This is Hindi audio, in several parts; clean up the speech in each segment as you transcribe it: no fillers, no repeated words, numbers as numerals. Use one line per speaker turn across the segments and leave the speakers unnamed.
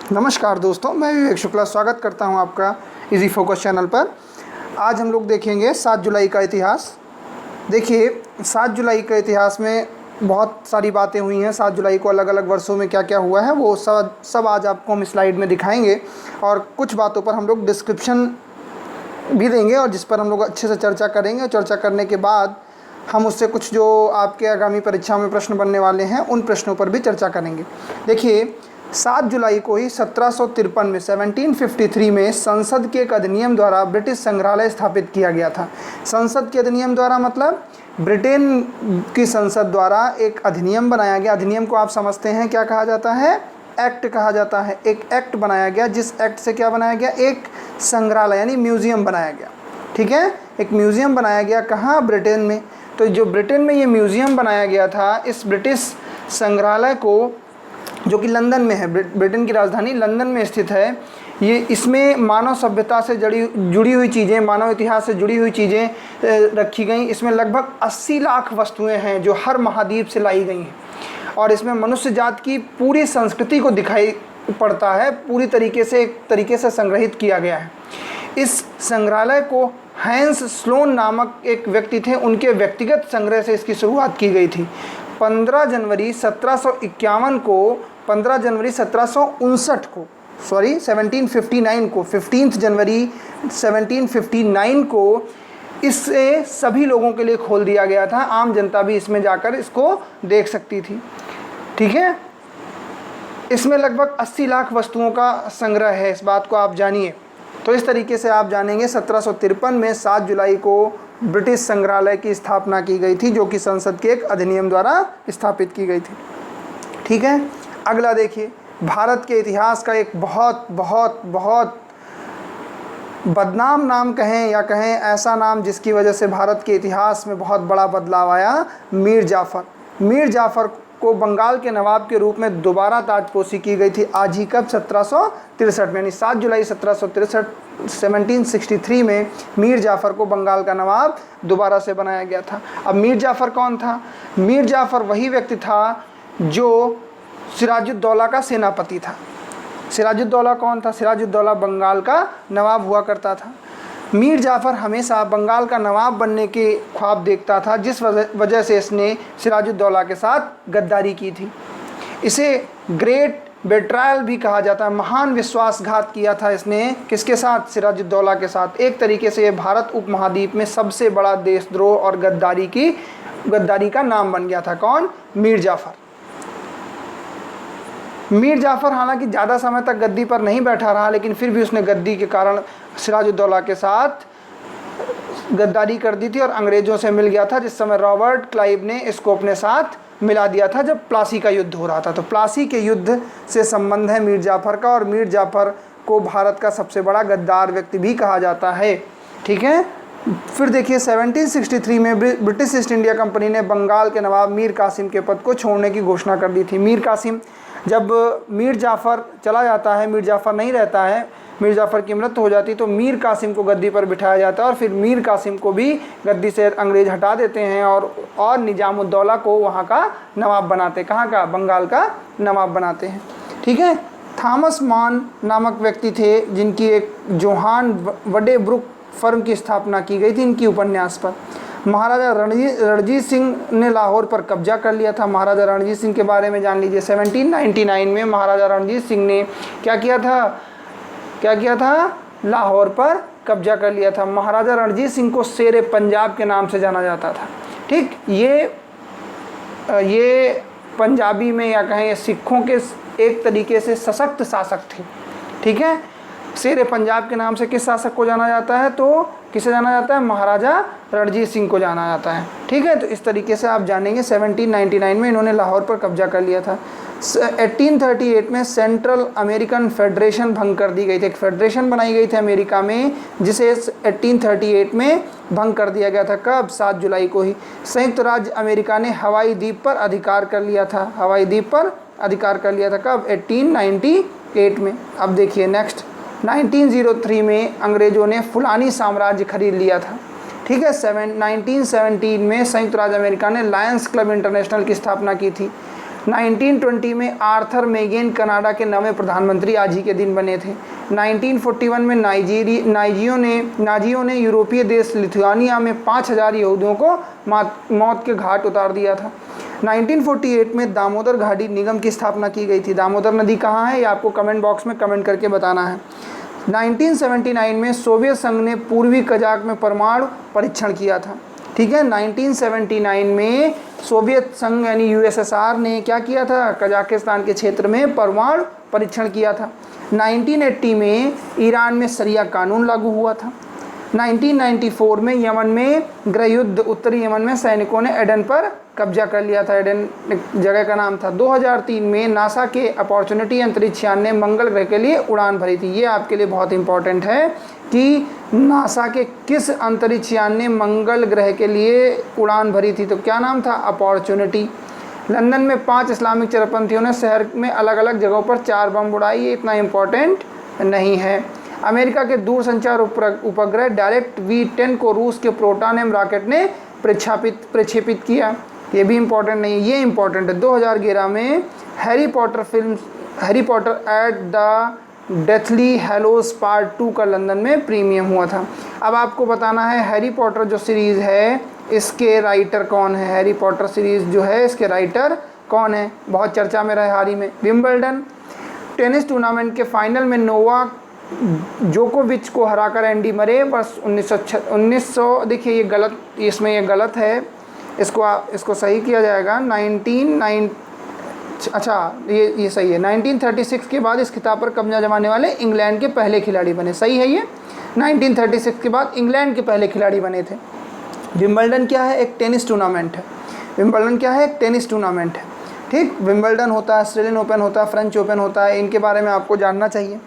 नमस्कार दोस्तों, मैं विवेक शुक्ला स्वागत करता हूं आपका इजी फोकस चैनल पर। आज हम लोग देखेंगे 7 जुलाई का इतिहास। देखिए, 7 जुलाई के इतिहास में बहुत सारी बातें हुई हैं। 7 जुलाई को अलग अलग वर्षों में क्या क्या हुआ है वो सब आज आपको हम स्लाइड में दिखाएंगे, और कुछ बातों पर हम लोग डिस्क्रिप्शन भी देंगे और जिस पर हम लोग अच्छे से चर्चा करेंगे। चर्चा करने के बाद हम उससे कुछ जो आपके आगामी परीक्षा में प्रश्न बनने वाले हैं उन प्रश्नों पर भी चर्चा करेंगे। देखिए, 7 जुलाई को ही 1753 में 1753 में संसद के एक अधिनियम द्वारा ब्रिटिश संग्रहालय स्थापित किया गया था। संसद के अधिनियम द्वारा मतलब ब्रिटेन की संसद द्वारा एक अधिनियम बनाया गया। अधिनियम को आप समझते हैं क्या कहा जाता है? एक्ट कहा जाता है। एक एक्ट बनाया गया, जिस एक्ट से क्या बनाया गया? एक संग्रहालय यानी म्यूज़ियम बनाया गया। ठीक है, एक म्यूज़ियम बनाया गया। कहाँ? ब्रिटेन में। तो जो ब्रिटेन में ये म्यूज़ियम बनाया गया था, इस ब्रिटिश संग्रहालय को, जो कि लंदन में है, ब्रिटेन की राजधानी लंदन में स्थित है, ये इसमें मानव सभ्यता से जुड़ी हुई चीज़ें, मानव इतिहास से जुड़ी हुई चीज़ें रखी गई। इसमें लगभग 80 लाख वस्तुएं हैं जो हर महाद्वीप से लाई गई हैं, और इसमें मनुष्य जात की पूरी संस्कृति को दिखाई पड़ता है। पूरी तरीके से एक तरीके से संग्रहित किया गया है। इस संग्रहालय को हैंस स्लोन नामक एक व्यक्ति थे, उनके व्यक्तिगत संग्रह से इसकी शुरुआत की गई थी। 15 जनवरी 1759 को 15 जनवरी 1759 को इसे सभी लोगों के लिए खोल दिया गया था। आम जनता भी इसमें जाकर इसको देख सकती थी। ठीक है, इसमें लगभग 80 लाख वस्तुओं का संग्रह है, इस बात को आप जानिए। तो इस तरीके से आप जानेंगे 1753 में 7 जुलाई को ब्रिटिश संग्रहालय की स्थापना की गई थी, जो कि संसद के एक अधिनियम द्वारा स्थापित की गई थी। ठीक है, अगला देखिए, भारत के इतिहास का एक बहुत बहुत बहुत बदनाम नाम कहें या कहें ऐसा नाम जिसकी वजह से भारत के इतिहास में बहुत बड़ा बदलाव आया, मीर जाफ़र। मीर जाफ़र को बंगाल के नवाब के रूप में दोबारा ताजपोशी की गई थी। आज ही कब? 1763 में, यानी 7 जुलाई 1763 में मीर जाफ़र को बंगाल का नवाब दोबारा से बनाया गया था। अब मीर जाफ़र कौन था? मीर जाफ़र वही व्यक्ति था जो सिराजुद्दौला का सेनापति था। सिराजुद्दौला कौन था? सिराजुद्दौला बंगाल का नवाब हुआ करता था। मीर जाफ़र हमेशा बंगाल का नवाब बनने के ख्वाब देखता था, जिस वजह से इसने सिराजुद्दौला के साथ गद्दारी की थी। इसे ग्रेट बेट्रायल भी कहा जाता है। महान विश्वासघात किया था इसने। किसके साथ? सिराजुद्दौला के साथ। एक तरीके से ये भारत उपमहाद्वीप में सबसे बड़ा देशद्रोह और गद्दारी का नाम बन गया था। कौन? मीर जाफ़र। मीर जाफ़र हालांकि ज़्यादा समय तक गद्दी पर नहीं बैठा रहा, लेकिन फिर भी उसने गद्दी के कारण सिराजुद्दौला के साथ गद्दारी कर दी थी और अंग्रेज़ों से मिल गया था। जिस समय रॉबर्ट क्लाइव ने इसको अपने साथ मिला दिया था, जब प्लासी का युद्ध हो रहा था। तो प्लासी के युद्ध से संबंध है मीर जाफ़र का, और मीर जाफ़र को भारत का सबसे बड़ा गद्दार व्यक्ति भी कहा जाता है। ठीक है, फिर देखिए 1763 में ब्रिटिश ईस्ट इंडिया कंपनी ने बंगाल के नवाब मीर कासिम के पद को छोड़ने की घोषणा कर दी थी। मीर कासिम, जब मीर जाफ़र चला जाता है, मीर जाफ़र नहीं रहता है, मीर जाफ़र की मृत्यु हो जाती, तो मीर कासिम को गद्दी पर बिठाया जाता है, और फिर मीर कासिम को भी गद्दी से अंग्रेज़ हटा देते हैं और निजामुद्दौला को वहाँ का नवाब बनाते। कहाँ का? बंगाल का नवाब बनाते हैं। ठीक है, थॉमस मान नामक व्यक्ति थे, जिनकी एक जोहान वडेब्रुक फर्म की स्थापना की गई थी इनकी उपन्यास पर। महाराजा रणजीत सिंह ने लाहौर पर कब्जा कर लिया था। महाराजा रणजीत सिंह के बारे में जान लीजिए। 1799 में महाराजा रणजीत सिंह ने क्या किया था? लाहौर पर कब्जा कर लिया था। महाराजा रणजीत सिंह को शेर पंजाब के नाम से जाना जाता था। ठीक, ये पंजाबी में या कहें सिखों के एक तरीके से सशक्त शासक थे। ठीक है, शेर पंजाब के नाम से किस शासक को जाना जाता है? तो किसे जाना जाता है? महाराजा रणजीत सिंह को जाना जाता है। ठीक है, तो इस तरीके से आप जानेंगे 1799 में इन्होंने लाहौर पर कब्जा कर लिया था। 1838 में सेंट्रल अमेरिकन फेडरेशन भंग कर दी गई थी। एक फेडरेशन बनाई गई थी अमेरिका में, जिसे 1838 में भंग कर दिया गया था। कब? 7 जुलाई को ही। संयुक्त राज्य अमेरिका ने हवाई द्वीप पर अधिकार कर लिया था। हवाई द्वीप पर अधिकार कर लिया था। कब? 1898 में। अब देखिए नेक्स्ट, 1903 में अंग्रेज़ों ने फुलानी साम्राज्य खरीद लिया था। ठीक है, 1917 में संयुक्त राज्य अमेरिका ने लायंस क्लब इंटरनेशनल की स्थापना की थी। 1920 में आर्थर मेगेन कनाडा के नवे प्रधानमंत्री आज ही के दिन बने थे। 1941 में नाजियों ने यूरोपीय देश लिथुआनिया में 5000 यहूदियों को मौत के घाट उतार दिया था। 1948 में दामोदर घाटी निगम की स्थापना की गई थी। दामोदर नदी कहाँ है ये आपको कमेंट बॉक्स में कमेंट करके बताना है। 1979 में सोवियत संघ ने पूर्वी कजाक में परमाणु परीक्षण किया था। ठीक है, 1979 में सोवियत संघ यानी यूएसएसआर ने क्या किया था, कजाकिस्तान के क्षेत्र में परमाणु परीक्षण किया था। 1980 में ईरान में शरिया कानून लागू हुआ था। 1994 में यमन में गृह युद्ध, उत्तरी यमन में सैनिकों ने एडन पर कब्जा कर लिया था। एडन जगह का नाम था। 2003 में नासा के अपॉर्चुनिटी अंतरिक्ष यान ने मंगल ग्रह के लिए उड़ान भरी थी। ये आपके लिए बहुत इंपॉर्टेंट है कि नासा के किस अंतरिक्ष यान ने मंगल ग्रह के लिए उड़ान भरी थी, तो क्या नाम था, अपॉर्चुनिटी। लंदन में 5 इस्लामिक चरपंथियों ने शहर में अलग अलग जगहों पर 4 बम उड़ाए। ये इतना इम्पोर्टेंट नहीं है। अमेरिका के दूरसंचार उपग्रह डायरेक्ट V10 को रूस के प्रोटॉन एम रॉकेट ने प्रक्षेपित किया। ये भी इम्पोर्टेंट नहीं है, ये इम्पोर्टेंट है। 2011 में Harry Potter and the Deathly Hallows part 2 का लंदन में प्रीमियम हुआ था। अब आपको बताना है हैरी पॉटर जो सीरीज़ है इसके राइटर कौन है। हैरी पॉटर सीरीज़ जो है इसके राइटर कौन है, बहुत चर्चा में रहे हाल ही में। विंबलडन टेनिस टूर्नामेंट के फाइनल में नोवाक जोकोविच को हराकर एंडी मरे वर्ष 1900 देखिए ये गलत, इसमें ये गलत है, इसको सही किया जाएगा। 1936 के बाद इस खिताब पर कब्जा जमाने वाले इंग्लैंड के पहले खिलाड़ी बने। सही है ये, 1936 के बाद इंग्लैंड के पहले खिलाड़ी बने थे। विंबलडन क्या है, एक टेनिस टूर्नामेंट है। विंबलडन क्या है, एक टेनिस टूर्नामेंट है। ठीक, विंबलडन होता है, ऑस्ट्रेलियन ओपन होता है, फ्रेंच ओपन होता है, इनके बारे में आपको जानना चाहिए।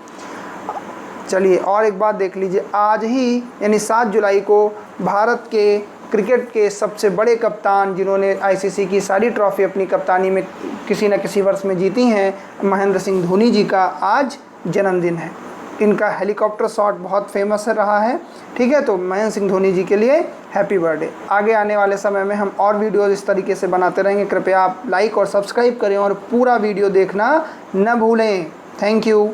चलिए और एक बात देख लीजिए, आज ही यानी 7 जुलाई को भारत के क्रिकेट के सबसे बड़े कप्तान जिन्होंने आईसीसी की सारी ट्रॉफी अपनी कप्तानी में किसी न किसी वर्ष में जीती हैं, महेंद्र सिंह धोनी जी का आज जन्मदिन है। इनका हेलीकॉप्टर शॉट बहुत फेमस रहा है। ठीक है, तो महेंद्र सिंह धोनी जी के लिए हैप्पी बर्थडे। आगे आने वाले समय में हम और वीडियोज़ इस तरीके से बनाते रहेंगे। कृपया आप लाइक और सब्सक्राइब करें और पूरा वीडियो देखना न भूलें। Thank you.